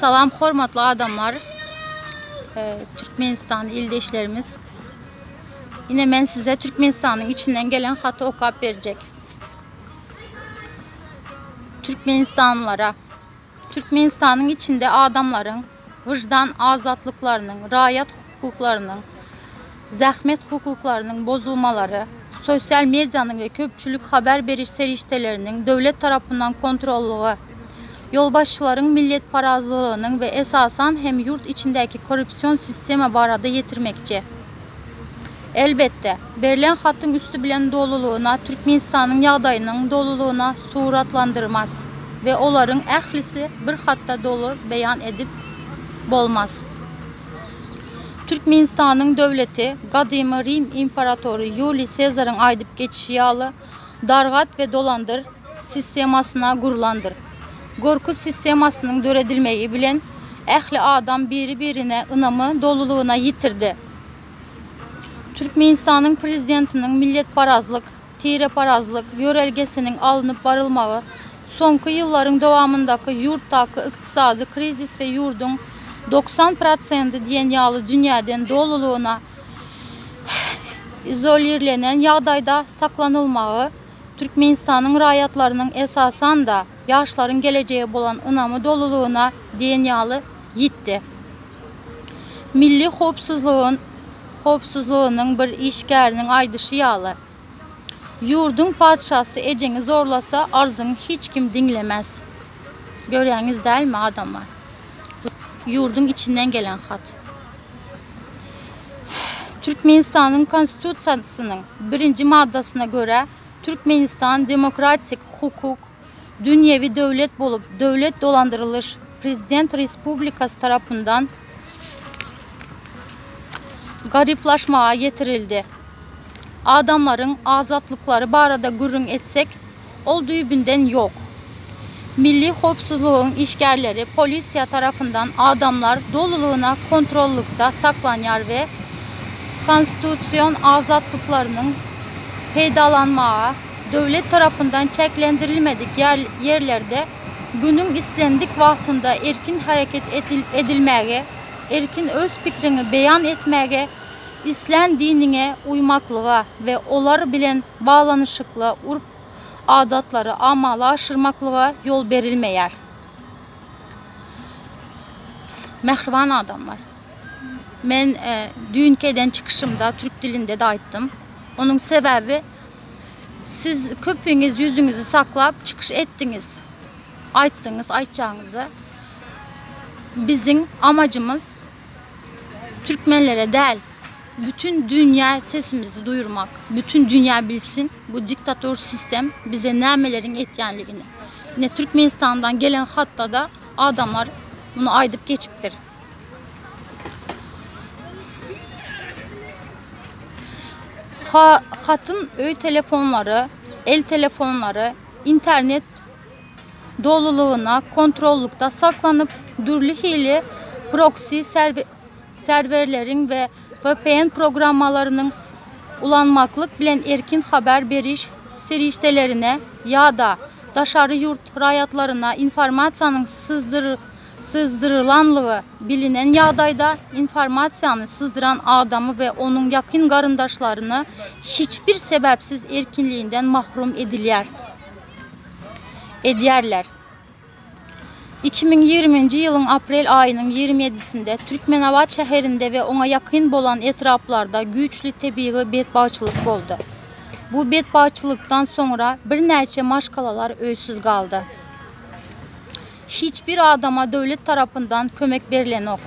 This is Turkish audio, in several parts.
Salam hormatlı adamlar, Türkmenistan ildeşlerimiz. Yine ben size Türkmenistan'ın içinden gelen hatı okuyup verecek. Türkmenistanlılara, Türkmenistan'ın içinde adamların vicdan azatlıklarının, rahat hukuklarının, zahmet hukuklarının bozulmaları, sosyal medyanın ve köpçülük haber veriş seriştelerinin devlet tarafından kontrollüğü, yolbaşçıların millet parazlılığının ve esasen hem yurt içindeki korrupsiyon sistemi barada yetirmekçe. Elbette, verilen hattın üstü bilen doluluğuna, Türkmenistan'ın yağdayının doluluğuna suratlandırmaz ve onların əhlisi bir hatta dolu beyan edip bolmaz. Türkmenistan'ın devleti, Qadimi Rim İmparatoru Yuli Sezar'ın aydıp geçişiyalı, dargat ve dolandır sistemasına kurulandır. Korku sistemasının döredilmeyi bilen ehli adam birine ınamı doluluğuna yitirdi. Türkmenistan'ın prezidentinin millet parazlık, tire parazlık yörelgesinin alınıp varılmağı, sonki yılların devamındaki yurttaki iktisadi krizis ve yurdun 90% dünyalı dünyadan doluluğuna izolirlenen yağdayda saklanılmağı, Türkmenistan'ın rayatlarının esasen da yaşların geleceğe olan ınamı doluluğuna dünyalı yitti. Milli hopsuzluğunun bir işgərinin aydışı yağlı. Yurdun padişası eceni zorlasa arzını hiç kim dinlemez. Görüyorsunuz değil mi adamlar? Yurdun içinden gelen hat. Türkmenistan'ın konstitusiyasının 1. maddesine göre Türkmenistan demokratik hukuk, dünyevi devlet bulup devlet dolandırılır Prezident Respublikası tarafından gariplaşmaya getirildi. Adamların azatlıkları barada gürün etsek olduğu binden yok. Milli hopsuzluğun işgərleri polisiya tarafından adamlar doluluğuna kontrollükte saklanıyor ve konstitusyon azatlıklarının peydalanmaya, devlet tarafından çeklendirilmedik yerlerde günün istendik vaktinde erkin hareket edilmeye, erkin öz fikrini beyan etmeye, İslam dinine uymaklığa ve onları bilen bağlanışıkla urf adatları amala aşırmaklığa yol verilmeyer. Mehriban adamlar. Ben dünkeden çıkışımda Türk dilinde de ayttım. Onun sebebi siz köpüğünüz yüzünüzü saklayıp çıkış ettiniz. Aytacağınızı. Bizim amacımız Türkmenlere değil, bütün dünya sesimizi duyurmak. Bütün dünya bilsin bu diktatör sistem bize nemelerin etyenliğini. Yine Türkmenistan'dan gelen hatta da adamlar bunu aydıp geçiptir. Hatın öy telefonları, el telefonları, internet doluluğuna kontrollükte saklanıp dürlü hile proxy serverlerin ve VPN programmalarının ulanmaklık bilen erkin haber veriş seriştelerine ya da dışarı yurt rayatlarına informasiyanın sızdırılanlığı bilinen yağdayda informasiyanı sızdıran adamı ve onun yakın qarındaşlarını hiçbir sebepsiz erkinliğinden mahrum ediyerler. 2020 yılın aprel ayının 27'sinde Türkmenabat şehirinde ve ona yakın olan etraflarda güçlü tabii bedbaçılık oldu. Bu bedbaçılıktan sonra bir neçe maşkalalar öysüz kaldı. Hiçbir adama devlet tarafından kömek verilen yok.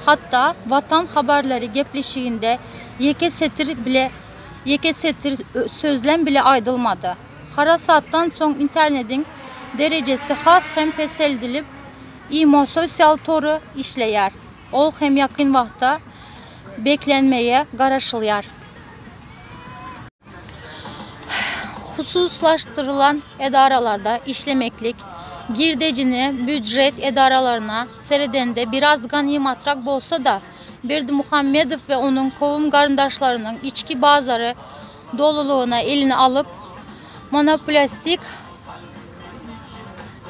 Hatta vatan haberleri gepleşiğinde yeke setir sözlem bile aydılmadı. Harasattan son internetin derecesi has hem peseldilip İmo sosyal toru işleyer. Ol hem yakın vakta beklenmeye garaşılıyar. Hususlaştırılan edaralarda işlemeklik, girdecini bücret edaralarına seredende biraz ganimatrak bolsa da Berdi Muhammedov ve onun kovum qarındaşlarının içki bazarı doluluğuna elini alıp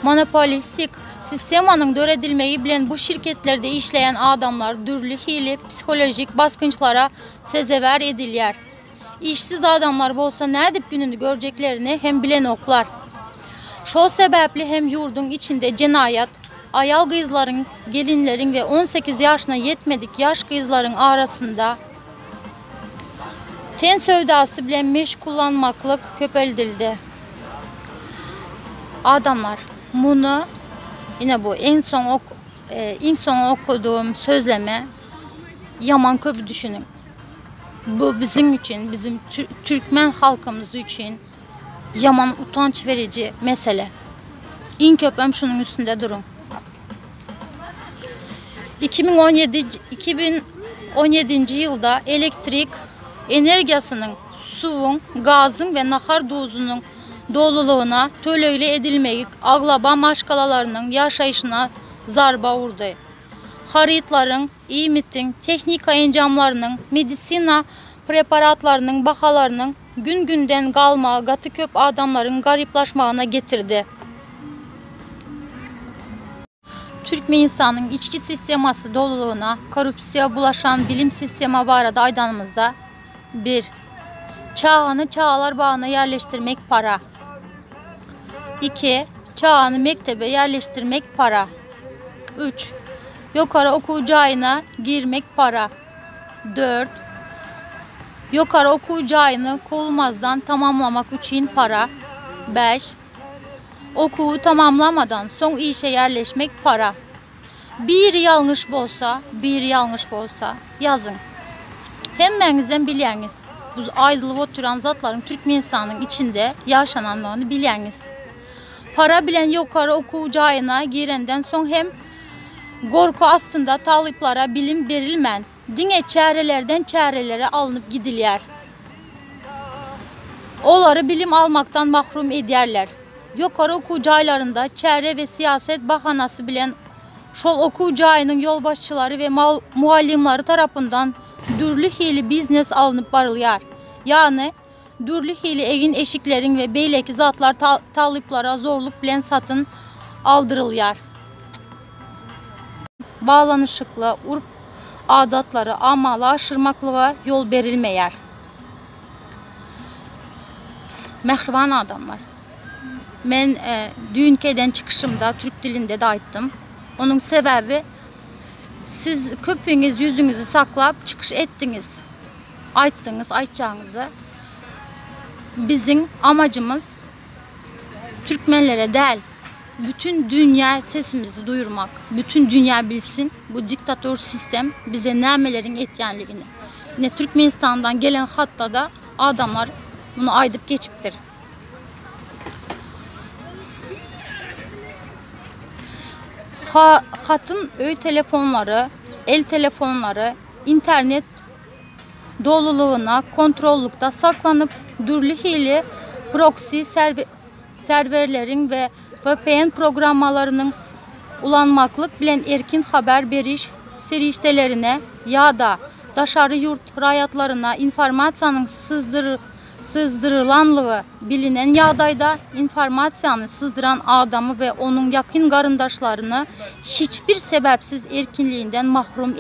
monopolistik Sistemanın döredilmeyi bilen bu şirketlerde işleyen adamlar dürlü hili psikolojik baskınçlara sezever edilyer. İşsiz adamlar bolsa ne edip gününü göreceklerini hem bilen oklar. Şol sebepli hem yurdun içinde cenayet, ayal kızların, gelinlerin ve 18 yaşına yetmedik yaş kızların arasında ten sövdası bilen meşgullanmaklık köpeldildi. Adamlar bunu yine bu en son okuduğum sözleme yaman köpü düşünün. Bu bizim için, bizim Türkmen halkımız için yaman utanç verici mesele. İn köpem şunun üstünde durun. 2017 yılda elektrik enerjisinin, suyun, gazın ve nahar dozunun doluluğuna töleyle edilmeyik ağlaba maşkalalarının yaşayışına zarba vurdu. Haritların, imitin, teknika encamlarının, medisina preparatlarının bahalarının gün günden kalma katı köp adamların gariplaşmağına getirdi. Türkmenistan'ın içki sisteması doluluğuna korupsiya bulaşan bilim sistemi barada aydanımızda 1. Çağını çağlar bağına yerleştirmek para. 2. Çağını mektebe yerleştirmek para. 3. Yukarı okuyacağına girmek para. 4. Yukarı okuyacağını kolmazdan tamamlamak için para. 5. Okuyu tamamlamadan son işe yerleşmek para. Bir yanlış bolsa yazın. Hemmenizden bilyeniz. Bu aydılıp oturan zatların Türkmenistan'ın içinde yaşananlarını bilyeniz. Para bilen yukarı okuyacağına girenden son hem korku aslında taliplara bilim verilmen. Dine çarelerden çarelere alınıp gidilyer. Onları bilim almaktan mahrum ederler. Yukarı okuyacağlarında çare ve siyaset bahanası bilen şol okuyacağının yolbaşçıları ve muallimleri tarafından dürlü hili biznes alınıp barılıyar. Yani dürlü hili evin eşiklerin ve beyleki zatlar taliplara zorluk bilen satın aldırılıyar. Bağlanışıklı urf adatları amalı aşırmaklığa yol verilmeyer. Mehriban adamlar. Ben dünkeden çıkışımda Türk dilinde de ayttım. Onun sebebi siz köpüğünüz yüzünüzü saklap çıkış ettiniz. Ayttınız, aytacağınızı. Bizim amacımız Türkmenlere değil, bütün dünya sesimizi duyurmak. Bütün dünya bilsin bu diktatör sistem bize nemelerin etyenliğini. Yine Türkmenistan'dan gelen hatta da adamlar bunu aydıp geçiptir. Hatın öy telefonları, el telefonları, internet doluluğuna kontrollükte saklanıp dürlü hili proxy serverlerin ve VPN programmalarının ulanmaklık bilen erkin haber veriş seriştelerine ya da dışarı yurt rayatlarına informasyonun sızdırılanlığı bilinen yağdayda informasyonu sızdıran adamı ve onun yakın karındaşlarını hiçbir sebepsiz erkinliğinden mahrum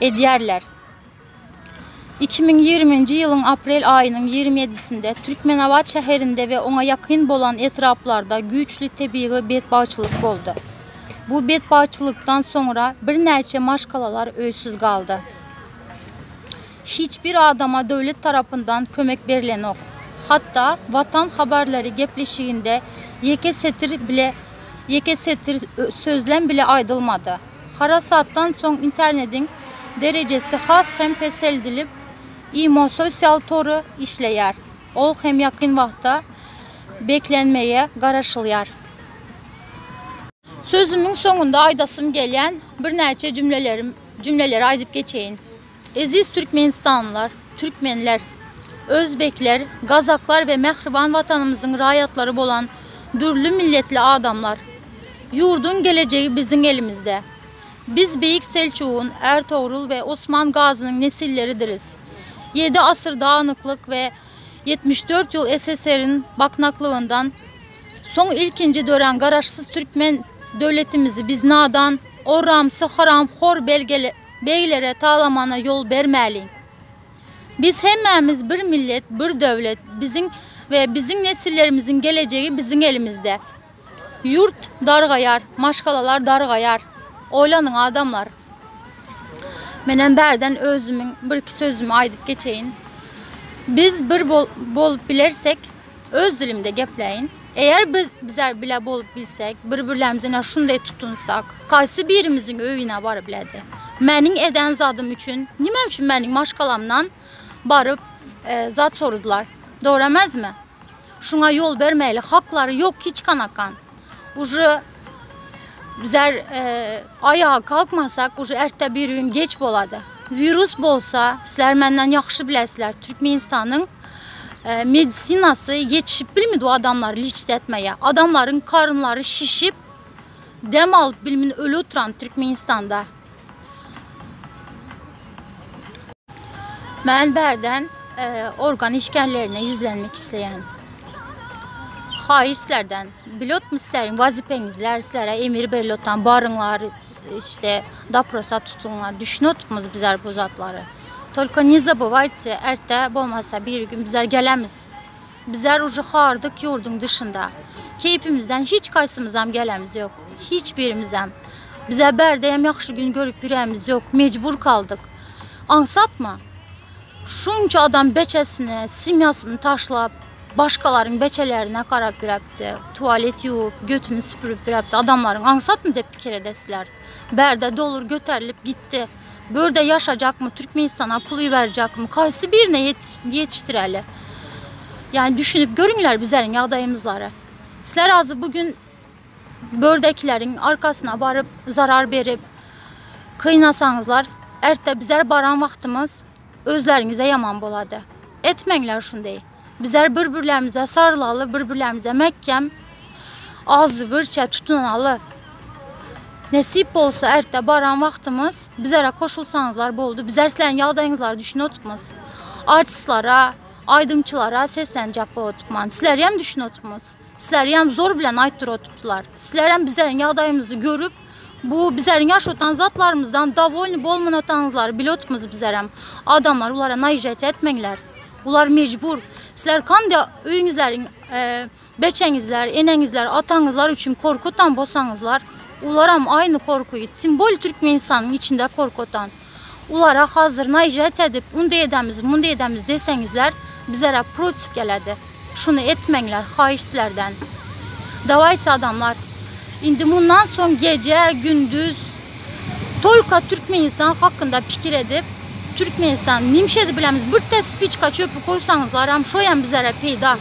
ediyerler. 2020 yılın aprel ayının 27'sinde Türkmenabat şehrinde ve ona yakın olan etraflarda güçlü tabii bedbaçılık oldu. Bu bedbaçılıktan sonra bir neçe maşkalalar öysüz kaldı. Hiçbir adama devlet tarafından kömek verilen yok. Hatta vatan haberleri gepleşiğinde yeke setir sözlem bile aydılmadı. Harasattan son internetin derecesi has hem peseldilip imo sosyal toru işleyer. Ol hem yakın vakta beklenmeye garaşılıyar. Sözümün sonunda aydasım gelen bir neçe cümleleri aydıp geçeyim. Aziz Türkmenistanlılar, Türkmenler, Özbekler, Gazaklar ve mehriban vatanımızın rayatları olan dürlü milletli adamlar. Yurdun geleceği bizim elimizde. Biz Beyik Selçuk'un, Ertuğrul ve Osman Gazi'nin nesilleridiririz. 7 asır dağınıklık ve 74 yıl SSR'in baknaklığından Son ilkinci dören garaşsız Türkmen devletimizi biz nadan, oramsı haram hor beylere tağlamana yol vermeli. Biz hemmemiz bir millet, bir devlet, bizim nesillerimizin geleceği bizim elimizde. Yurt dargayar, maşkalalar dargayar. Oylanın adamlar. Menen berden özümün bir iki sözümü aydıp geçeyin. Biz bir bolup bilersek öz dilimde gepleyin. Eğer bizler bile bolup bilsek, birbirlerimizine şunday tutunsak, kaysı birimizin öyüne varıp biledi. Menin eden zadım üçün, nime üçün menin maşkalamdan barıp zat sorudular. Doğru emez mi? Şuna yol vermeyeli, hakları yok hiç kanakan. Ucu bizler ayağa kalkmasak, ucu ertə bir gün geç boladı. Virüs bolsa, sizler menden yaxşı bilesizler. Türkmenistan'ın medisinası yetişip bilmedi o adamları liçt etmeye. Adamların karınları şişip, dem alıp bilmini ölü oturan Türkmenistan'da. Ben berden organ işgallerine yüzlenmek isteyen hayırslerden, pilot mislerin vazipenizler, sizlere emir belirten barınlar, işte daprosa tutunlar, düşünüyoruz bizler bu zatları. Только не забывайте, erte olmasa bir gün bizler gelemiz. Bizler ucu hardık yurdun dışında. Keyfimizden hiç kaysımızdan gelemiz yok. Hiçbirimizden. Bize berdeyem yaxşı gün görüp biremiz yok. Mecbur kaldık. Ansatma. Şunca adam beçesini, simyasını taşlayıp, başkaların beçelerine karab birepti. Tuvalet yuvup, götünü süpürüp birepti. Adamların ansat mı dep bir kere desiler. Berde dolur göterilip gitti. Böyle yaşayacak mı? Türkmenistan'a pulu verecek mi? Kaysı birine yetiştireli. Yani düşünüp görünler bizlerin adayımızları. Sizler azı bugün bördekilerin arkasına barıp zarar verip kıynasanızlar, ertə bizler baran vaxtımız özlerinize yaman boladı. Etmengler şunday. Bizler birbirlerimize sarılalı, birbirlerimize məhkəm, ağzı birçə tutunalı. Nesip olsa ertə baran vaxtımız bizlere koşulsanızlar boldu. Bizler sizlerin yağdayınızları düşünüyorsunuz. Artistlara, aydımçılara seslenecek bolutman. Sizler hem düşünüyorsunuz. Sizler hem zor bilen aytdır otuptular. Sizler hem bizlerin yağdayımızı görüp bu bizlerin yaş otan zatlarımızdan davolni bolman otanızları biliyotmuz bizler hem. Adamlar onlara naicet etmengler. Ular mecbur. Sizler kanda öyünüzlerin beçenizler, enenizler, atanızlar için korkutan bolsanızlar. Ulara aynı korkuyu, simbol Türkmenistan'ın içinde korkutan. Ulara hazır naicet edip, unda edemiz desenizler, bizlere protif geledi. Şunu etmengler, hayırsizlerden. Davayçı adamlar, indi bundan son gece, gündüz, tolka Türkmenistan hakkında fikir edip, Türkmenistan nimşedi bilemiz, bir de spiçka çöpü koysanızlar, hem şoyan bizlere peyda.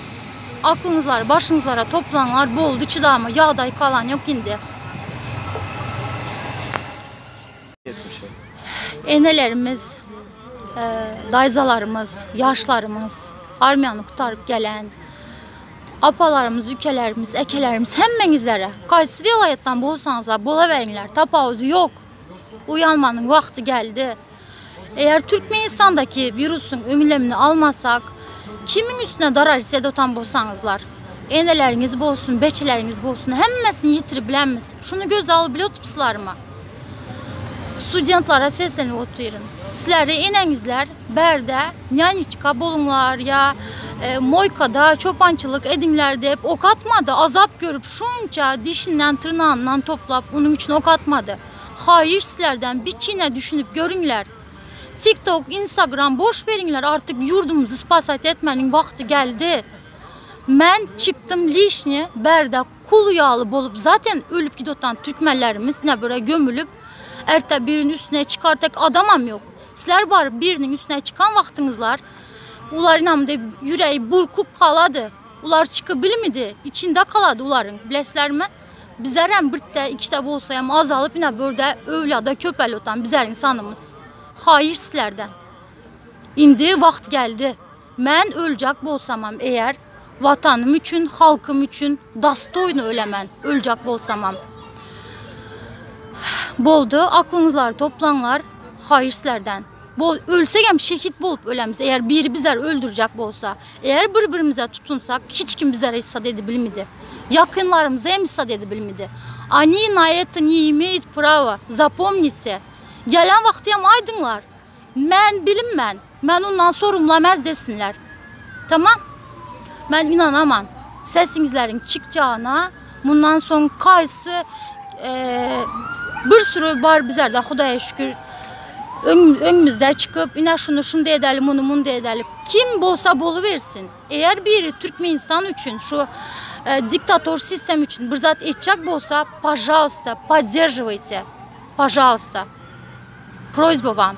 Aklınızlar, başınızlara toplanlar, boldu çıdağımı, yağday kalan yok indi. Enelerimiz, dayzalarımız, yaşlarımız, armiyanı kurtarıp gelen, apalarımız, ülkelerimiz, ekelerimiz, hemmenizlere kaysı vilayetdən bolsanızlar, bola verinler, tapavuzı yok. Uyanmanın vakti geldi. Eğer Türkmenistan'daki virüsün önlemini almasak, kimin üstüne darar sedotan bolsanızlar, eneleriniz bolsun, beçeleriniz bolsun, hemmesini yitirip bilenmiz. Şunu göz alıp biliyotupsılar mı? Studentlara seslenip oturun. Sizleri enenizler berde nyaniçka bolunlar ya moykada çobançılık edinler deyip ok atmadı. Azap görüp şunca dişinden tırnağından toplap onun için ok atmadı. Hayır sizlerden bir çiğne düşünüp görünler. TikTok, Instagram boş verinler, artık yurdumuzu spasat etmenin vakti geldi. Ben çıktım lişni berde kulu yağlı bolup zaten ölüp gidotan Türkmenlerimiz ne böyle gömülüp ertə birinin üstüne çıkartak adamam yok. Sizler var birinin üstüne çıkan vaxtınızlar. Uların hamda yüreği burkup kaladı. Ular çıkı bilmidi. İçinde kaladı uların. Bilesler mi? Bizler hem bir de iki de bolsa hem azalıp yine böyle övlada köpel otan bizler insanımız. Hayır sizlerden. İndi vaxt geldi. Ben ölecek bolsamam eğer vatanım üçün, halkım üçün dastoyunu ölemem. Ölecek bolsamam. Boldu, aklınızlar toplanlar hayırsizlerden. Ölsek hem şehit bolup ölemiz. Eğer biri bizler öldürecek olsa, eğer birbirimize tutunsak hiç kim bizlere hissat edebilmedi. Yakınlarımıza hem hissat edebilmedi. Они на это не имеют права. Запомните. Gelen vaxtiyam aydınlar. Mən bilinmən. Mən ondan sorumlamaz desinler. Tamam? Ben inanamam. Sesinizlerin çıkacağına bundan son kaysı bir sürü var bizler de Xudaya şükür önümüzde çıkıp yine şunu da edelim, bunu da edelim. Kim bolsa bolu versin. Eğer biri Türkmenistan için şu diktatör sistem için bir zat edecek bolsa, пожалуйста, поддерживайте. Пожалуйста. Просьба вам.